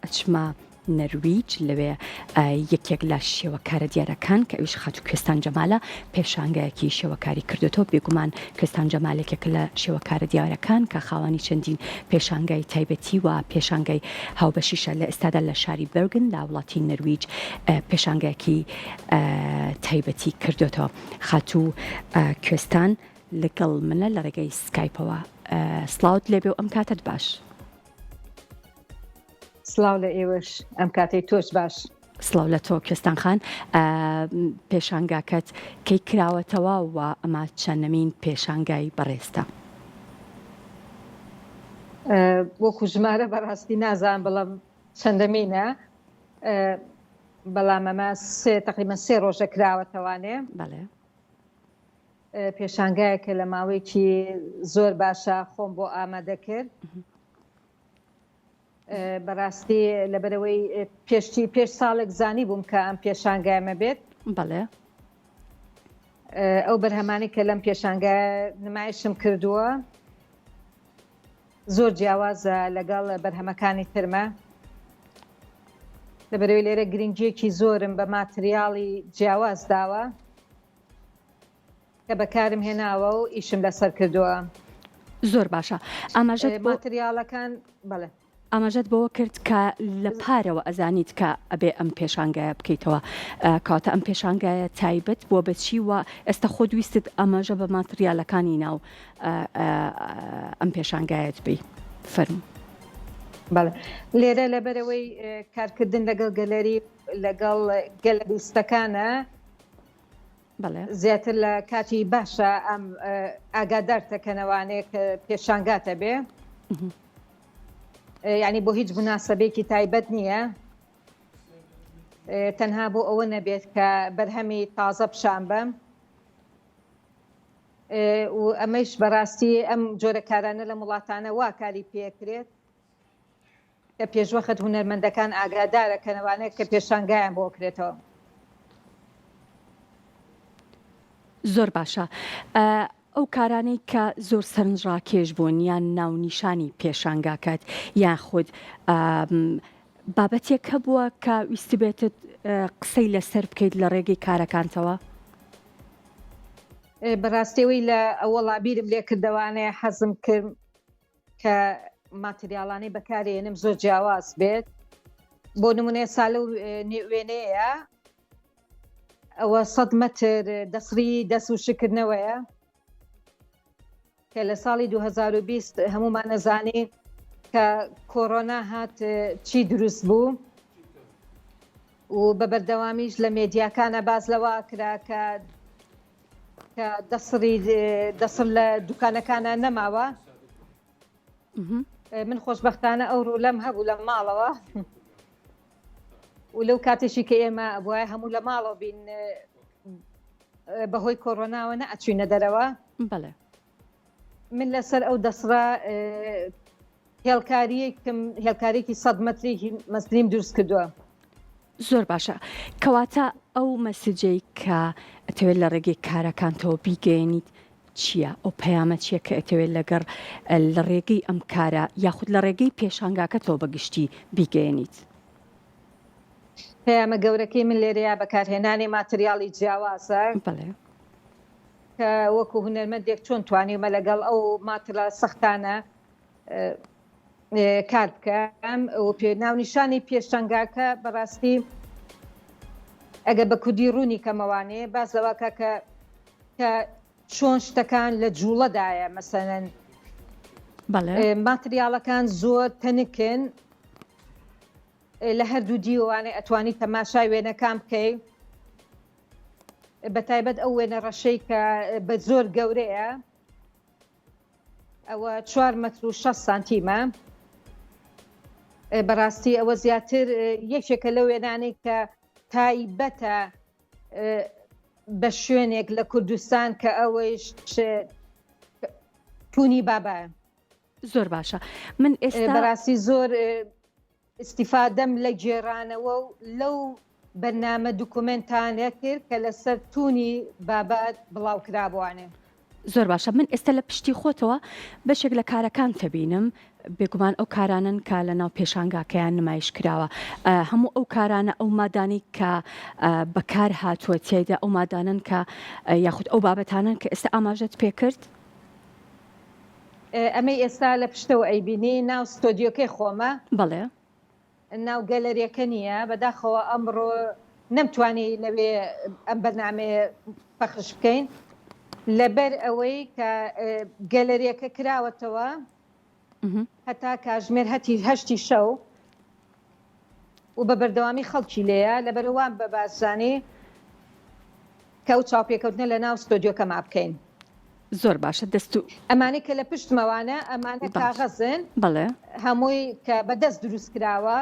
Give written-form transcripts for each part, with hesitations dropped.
ئەچمە نەرویج لەوێ یەکێک لە شێوەکارە دیارەکان کە ئەویش خەت و کوێستان جەمالە پێشانگایەکی شێوەکاری کردوێتەوە بێگومان کوێستان جەمالێکێک لە شێوەکارە دیارەکان کە خاوەنی چەندین پێشانگای تایبەتی و پێشانگای هاوبەشیشە لە ئێستادا لە شاری بەرگن لە وڵاتی نەرویج پێشانگایەکی تایبەتی کردوێتەوە خەت و کوێستان لەگەڵ منە لە ڕێگەی سکایپەوە سڵاوت لێبێ و ئەم کاتت باش سڵاو لە ئێوەش ئەم کاتەی تۆش باش سڵاو لە تۆ کوێستان خان پێشانگاکەت کەی کراوەتەوە و ئەمە چەندەمین پێشانگای بەڕێستە وەکو ژمارە بەڕاستی نازان بەڵام چەندەمینە بەڵام ئەمە تقریبا 3 ڕۆژە کراوەتەوانێ بەڵێ پێشانگایەکە لە ماوەیەکی زۆر باشە خۆم بۆ ئامادە کرد بەڕاستی لەبەرەوەی پێش ساڵێک زانی بووم کە ئەم پێشانگایمە بێت بەڵێ ئەو بەرهەمانی کە لەم پێشانگای نمایشم کردووە زۆر جیاوازە لەگەڵ بەرهەمەکانی ترمە لەبەرەوەی لێرە گرنگیەکی زۆرم بە ماتریاڵی جیاواز داوە کە بەکارم هێناوە و ئیشم لەسەر کردووە زۆر باشە ئاماژەت ماتریاڵەکان بەڵێ ئاماژەت بەوە کرد کە لە پارەوە ئەزانیت کە ئەبێ ئەم پێشانگایە بکەیتەوە کاتە ئەم پێشانگایە تایبەت بۆ بەچی وە ئێستا خۆ دویستت ئەماژە بە ماتریالەکانی ناو ئەم پێشانگایەت بی فەرموو بەڵێ لێرە لەبەرەوەی کارکردن لەگەڵ گەلەری لەگەڵ گەلەریستەکانە بەڵێ زیاتر لە کاتی باشە ئەم ئاگادارتەکەنەوانەیە کە پێشانگاتە بێ یعنی بۆ هیچ مناسبەیەکی تایبەت نییە تەنها بۆ ئەوە نەبێت کە بەرهەمی تازە پیشان بەم و ئەمەش بەڕاستی ئەم جۆرە کارانە لە وڵاتانە وا کاری پێکرێت کە پێشوەخت هونەرمەندەکان ئاگادارەکەنەوانەیە کە پێشانگایان بۆ کرێتەوە زۆر باشە ئەو کارانەی کە زۆر سەرنجڕاکێش بوون یان ناونیشانی پێشانگاکات یان خود بابەتێک هەبووە کە ویستی بێتت قسەی لەسەر بکەیت لە ڕێگەی کارەکانتەوە بەڕاستیەوەی لە ئەوەڵا بیرم لێ کردوانەیە حەزم کرد کە ماتریاڵانەی بەکارێنم زۆر جیاواز بێت بۆ نمونەیە ساڵە وێنەیە ئەوە 100 مەتر دەسری دەست و شکردنەوەیە کە لە ساڵی 2020 هەمومان نەزانی کە کۆڕۆنا هات چی دروست بوو و بە بەردەوامیش لە مێدیاکانە باز لەوە کرا کە دەسر لە دوکانەکانە نەماوە من خۆشبەختانە ئەوڕۆ لەم هەبوو لە ماڵەوە و لەو کاتێکی کە ئێمە بواە هەموو لە ماڵەوە بین بەهۆی کۆڕۆناوە نەئەچوینە دەرەوە بەڵێ من لەسەر ئەو دەسرا هێڵکاریەکی 100 مەتری مەسلیم دروست کردووە زۆر باشە کەواتە ئەو مەسجەی کە ئەتەوێت لە ڕێگەی کارەکانتەوە بیگەێنیت چییە؟ ئەو پەیامە چییە کە ئەتەوێت لەگەڕ لە ڕێگەی ئەم کارە یاخود لە ڕێگەی پێشانگاکەتەوە بەگشتی بیگەێنیت؟ پەیامە گەورەکەی من لێرەیە بەکارهێنانی ماتریاڵی جیاوازە بەڵێ کە وەکو هونەرمەندێک چۆن توانیمە لەگەڵ ئەو ماترە سەختانە کار بکەم و ناونیشانی پێشانگاکە بەڕاستی ئەگە بە کوردی ڕوونی کەمەوانەیە باز لەوەکە کە چۆن شتەکان لە جوڵەدایە مەسەنەن ماتریاڵەکان زۆر تەنکن لە هەردوو دیوانێ ئەتوانی تەماشای وێنەکان بکەی بەتایبەت ئەو وێنە ڕەشەی کە بە زۆر گەورەیە ئەوە 4 مەتر و 6 سانتیمە بەڕاستی ئەوە زیاتر یەکێکە لە وێنانەی کە تایبەتە بە شوێنێک لە کوردستان کە ئەوەیش تونی بابایە زۆر باشە من ئێستا بەڕاستی زۆر استیفادەم لە گێڕانەوە و لەو بەرنامە دوکومنتانە کرد کە لەسەر تونی بابات بڵاو کرابوانێ زۆر باشە من ئێستا لە پشتی خۆتەوە بەشێک لە کارەکان تەبینم بێگومان ئەو کارانن کە لە ناو پێشانگاکەیان نمایش کراوە هەموو ئەو کارانە ئەو مادانی کە بەکار هاتووە تێیدا ئەو مادانن کە یاخود ئەو بابەتانن کە ئێستا ئاماژەت پێکرد ئەمەی ئێستا لە پشتەوە ئەیبینی ناو ستۆدیۆکەی خۆمە بەڵێ ناو گەلەریەکە نییە بەداخەوە ئەمڕۆ نەمتوانی لەوێ ئەم بەرنامێ پەخش بکەین لەبەر ئەوەی کە گەلەریەکە کراوەتەوە هەتا کاژمێر هەشتی شەو و بە بەردەوامی خەڵکی لێیە لەبەرەوان بە بازانێ کە ئەو چاوپێکەوتنە لە ناو ستۆدیۆکە ما بکەین زۆر باشە دەست و ئەمانی کە لە پشتمەوانە ئەمانە کاغەزن بەڵێ هەمووی کە بەدەست دروست کراوە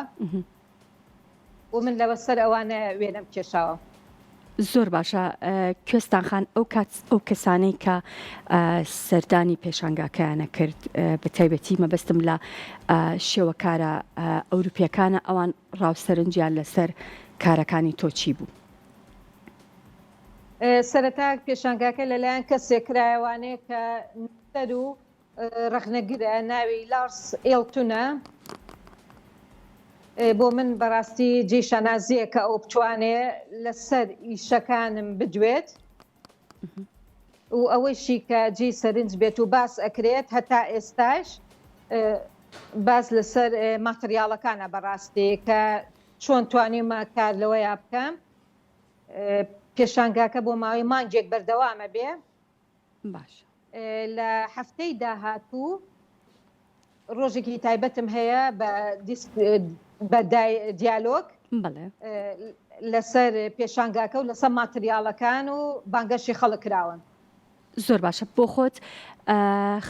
و من لەوە سەر ئەوانە وێنەم کێشاوە زۆر باشە کوێستان خان ئەو کەسانەی کە سەردانی پێشانگاکەیانە کرد بە تایبەتی مەبەستم لە شێوەکارە ئەوروپیەکانە ئەوان ڕاوسەرنجیان لەسەر کارەکانی تۆ چی بوو سەرەتا پێشانگاکە لەلایەن کەسێک کرایەوانەیە کە سەر و ڕەخنەگرە ناوی لارس ئێڵتونە بۆ من بەڕاستی جێشانازیە کە ئەو بتوانێ لەسەر ئیشەکانم بدوێت و ئەوەیشی کە جێ سەرنج بێت و باس ئەکرێت هەتا ئێستاش باس لەسەر ماتریاڵەکانە بەڕاستی کە چۆن توانیمە کار لەوەیە بکەم پێشانگاکە بۆ ماوەی مانگێک بەردەوامە بێ باش لە هەفتەی داهاتوو ڕۆژێکی تایبەتم هەیە بە دیالۆگ لەسەر پێشانگاکە و لەسەر ماتریاڵەکان و بانگەشی خەڵک کراون زۆر باشە بۆ خۆت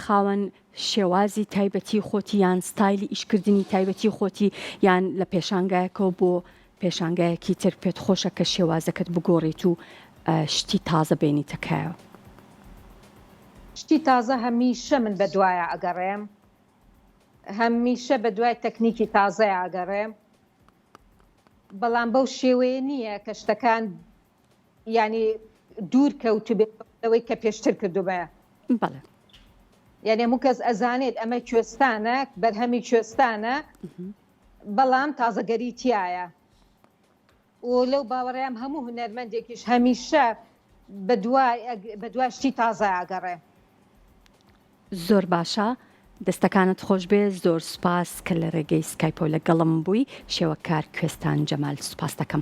خاوەن شێوازی تایبەتی خۆتی یان ستایلی ئیشکردنی تایبەتی خۆتی یان لە پێشانگایەکەەوە بۆ پێشانگایەکی تر پێت خۆشە کە شێوازەکەت بگۆڕیت و شتی تازە بینی تەکایەوە شتی تازە هەمیشە من بە دوایە ئەگەڕێم هەمیشە بە دوای تەکنیکی تازەیە ئاگەڕێم بەڵام بەو شێوەیە نییە کە شتەکان ینی دوور کەوتبێتەوەی کە پێشتر کردوبە بەڵێ یعنی هەموو کەس ئەزانێت ئەمە کوێستانە بەرهەمی کوێستانە بەڵام تازەگەری تایە و لەو باوەڕیان هەموو هونەرمەندێکیش هەمیشە بە دوای شتی تازە ئاگەڕێ زۆر باشە دەستەکانت خۆش بێ زۆر سوپاس کە لە ڕێگەی سکایپۆ لەگەڵم بووی شێوەکار کوێستان جەمال سوپاس دەکەم